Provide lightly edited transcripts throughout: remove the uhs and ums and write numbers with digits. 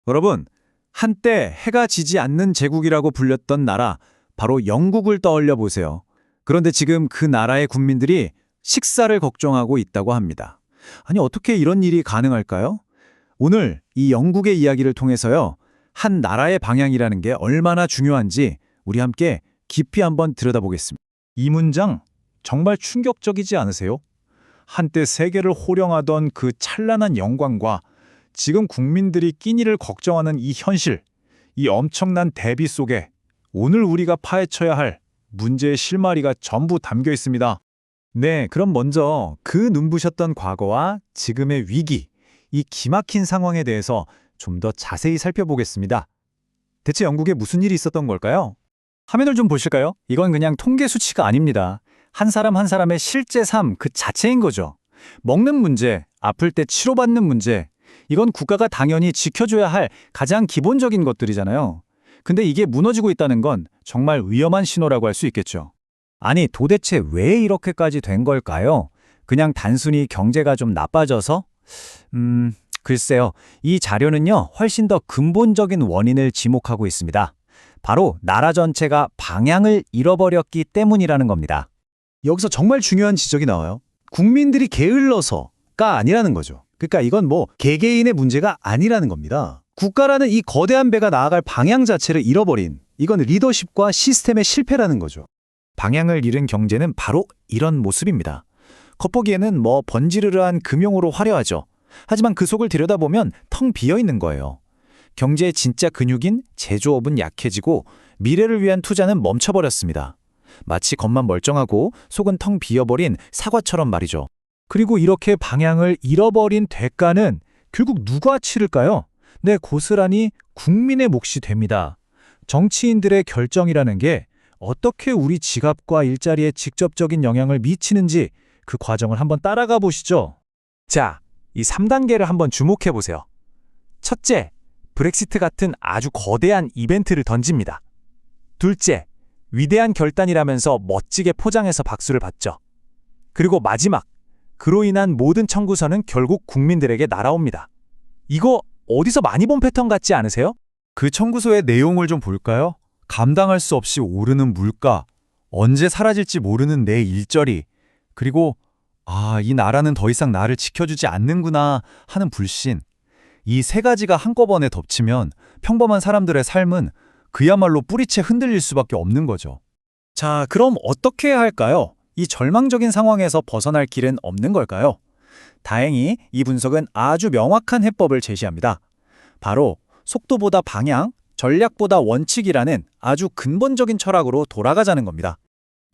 여러분, 한때 해가 지지 않는 제국이라고 불렸던 나라, 바로 영국을 떠올려 보세요. 그런데 지금 그 나라의 국민들이 식사를 걱정하고 있다고 합니다. 아니, 어떻게 이런 일이 가능할까요? 오늘 이 영국의 이야기를 통해서요, 한 나라의 방향이라는 게 얼마나 중요한지 우리 함께 깊이 한번 들여다보겠습니다. 이 문장 정말 충격적이지 않으세요? 한때 세계를 호령하던 그 찬란한 영광과 지금 국민들이 끼니를 걱정하는 이 현실, 이 엄청난 대비 속에 오늘 우리가 파헤쳐야 할 문제의 실마리가 전부 담겨 있습니다. 네, 그럼 먼저 그 눈부셨던 과거와 지금의 위기, 이 기막힌 상황에 대해서 좀 더 자세히 살펴보겠습니다. 대체 영국에 무슨 일이 있었던 걸까요? 화면을 좀 보실까요? 이건 그냥 통계 수치가 아닙니다. 한 사람 한 사람의 실제 삶 그 자체인 거죠. 먹는 문제, 아플 때 치료받는 문제, 이건 국가가 당연히 지켜줘야 할 가장 기본적인 것들이잖아요. 근데 이게 무너지고 있다는 건 정말 위험한 신호라고 할 수 있겠죠. 아니, 도대체 왜 이렇게까지 된 걸까요? 그냥 단순히 경제가 좀 나빠져서? 글쎄요. 이 자료는요, 훨씬 더 근본적인 원인을 지목하고 있습니다. 바로 나라 전체가 방향을 잃어버렸기 때문이라는 겁니다. 여기서 정말 중요한 지적이 나와요. 국민들이 게을러서가 아니라는 거죠. 그러니까 이건 뭐 개개인의 문제가 아니라는 겁니다. 국가라는 이 거대한 배가 나아갈 방향 자체를 잃어버린, 이건 리더십과 시스템의 실패라는 거죠. 방향을 잃은 경제는 바로 이런 모습입니다. 겉보기에는 뭐 번지르르한 금융으로 화려하죠. 하지만 그 속을 들여다보면 텅 비어 있는 거예요. 경제의 진짜 근육인 제조업은 약해지고 미래를 위한 투자는 멈춰버렸습니다. 마치 겉만 멀쩡하고 속은 텅 비어버린 사과처럼 말이죠. 그리고 이렇게 방향을 잃어버린 대가는 결국 누가 치를까요? 네, 고스란히 국민의 몫이 됩니다. 정치인들의 결정이라는 게 어떻게 우리 지갑과 일자리에 직접적인 영향을 미치는지 그 과정을 한번 따라가 보시죠. 자, 이 3단계를 한번 주목해 보세요. 첫째, 브렉시트 같은 아주 거대한 이벤트를 던집니다. 둘째, 위대한 결단이라면서 멋지게 포장해서 박수를 받죠. 그리고 마지막, 그로 인한 모든 청구서는 결국 국민들에게 날아옵니다. 이거 어디서 많이 본 패턴 같지 않으세요? 그 청구서의 내용을 좀 볼까요? 감당할 수 없이 오르는 물가, 언제 사라질지 모르는 내 일자리, 그리고 이 나라는 더 이상 나를 지켜주지 않는구나 하는 불신. 이 세 가지가 한꺼번에 덮치면 평범한 사람들의 삶은 그야말로 뿌리채 흔들릴 수밖에 없는 거죠. 자, 그럼 어떻게 해야 할까요? 이 절망적인 상황에서 벗어날 길은 없는 걸까요? 다행히 이 분석은 아주 명확한 해법을 제시합니다. 바로 속도보다 방향, 전략보다 원칙이라는 아주 근본적인 철학으로 돌아가자는 겁니다.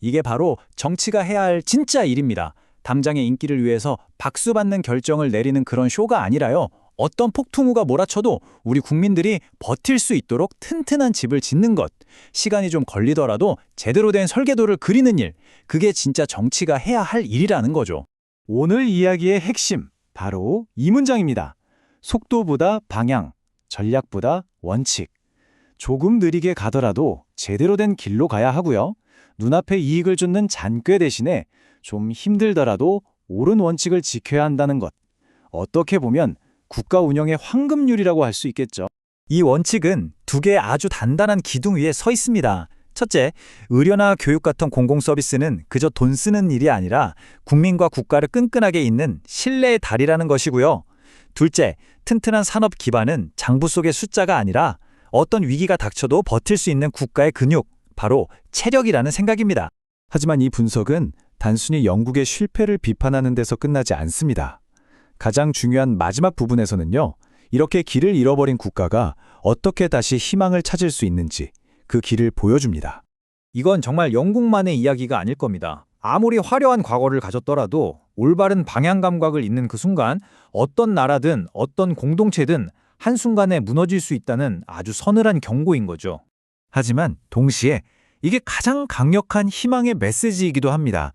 이게 바로 정치가 해야 할 진짜 일입니다. 당장의 인기를 위해서 박수받는 결정을 내리는 그런 쇼가 아니라요. 어떤 폭풍우가 몰아쳐도 우리 국민들이 버틸 수 있도록 튼튼한 집을 짓는 것, 시간이 좀 걸리더라도 제대로 된 설계도를 그리는 일, 그게 진짜 정치가 해야 할 일이라는 거죠. 오늘 이야기의 핵심, 바로 이 문장입니다. 속도보다 방향, 전략보다 원칙. 조금 느리게 가더라도 제대로 된 길로 가야 하고요. 눈앞에 이익을 쫓는 잔꾀 대신에 좀 힘들더라도 옳은 원칙을 지켜야 한다는 것. 어떻게 보면 국가 운영의 황금률이라고 할 수 있겠죠. 이 원칙은 두 개의 아주 단단한 기둥 위에 서 있습니다. 첫째, 의료나 교육 같은 공공서비스는 그저 돈 쓰는 일이 아니라 국민과 국가를 끈끈하게 잇는 신뢰의 다리라는 것이고요. 둘째, 튼튼한 산업 기반은 장부 속의 숫자가 아니라 어떤 위기가 닥쳐도 버틸 수 있는 국가의 근육, 바로 체력이라는 생각입니다. 하지만 이 분석은 단순히 영국의 실패를 비판하는 데서 끝나지 않습니다. 가장 중요한 마지막 부분에서는요, 이렇게 길을 잃어버린 국가가 어떻게 다시 희망을 찾을 수 있는지 그 길을 보여줍니다. 이건 정말 영국만의 이야기가 아닐 겁니다. 아무리 화려한 과거를 가졌더라도 올바른 방향 감각을 잃는 그 순간 어떤 나라든 어떤 공동체든 한순간에 무너질 수 있다는 아주 서늘한 경고인 거죠. 하지만 동시에 이게 가장 강력한 희망의 메시지이기도 합니다.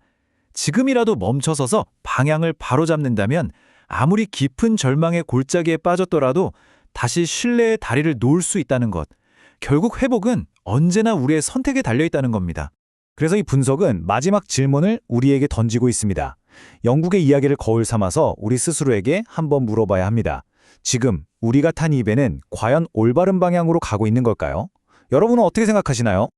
지금이라도 멈춰서서 방향을 바로잡는다면 아무리 깊은 절망의 골짜기에 빠졌더라도 다시 신뢰의 다리를 놓을 수 있다는 것. 결국 회복은 언제나 우리의 선택에 달려있다는 겁니다. 그래서 이 분석은 마지막 질문을 우리에게 던지고 있습니다. 영국의 이야기를 거울 삼아서 우리 스스로에게 한번 물어봐야 합니다. 지금 우리가 탄 이 배는 과연 올바른 방향으로 가고 있는 걸까요? 여러분은 어떻게 생각하시나요?